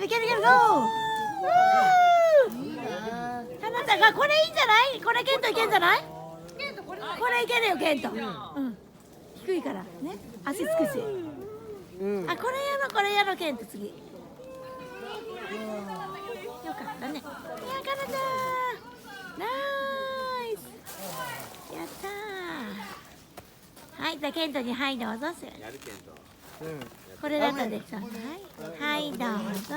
いけるいけるゴー。かなちゃんがこれいいんじゃない？これケントいけんじゃない？これいけるよケント。うん。低いからね。足つくし。あ、これやろケント次。よかったね。いやかなちゃん。ナイス。やったー。はい、じゃあケントにはいどうぞ。やるけんと。これだったでしょ。はい、はいどうぞ。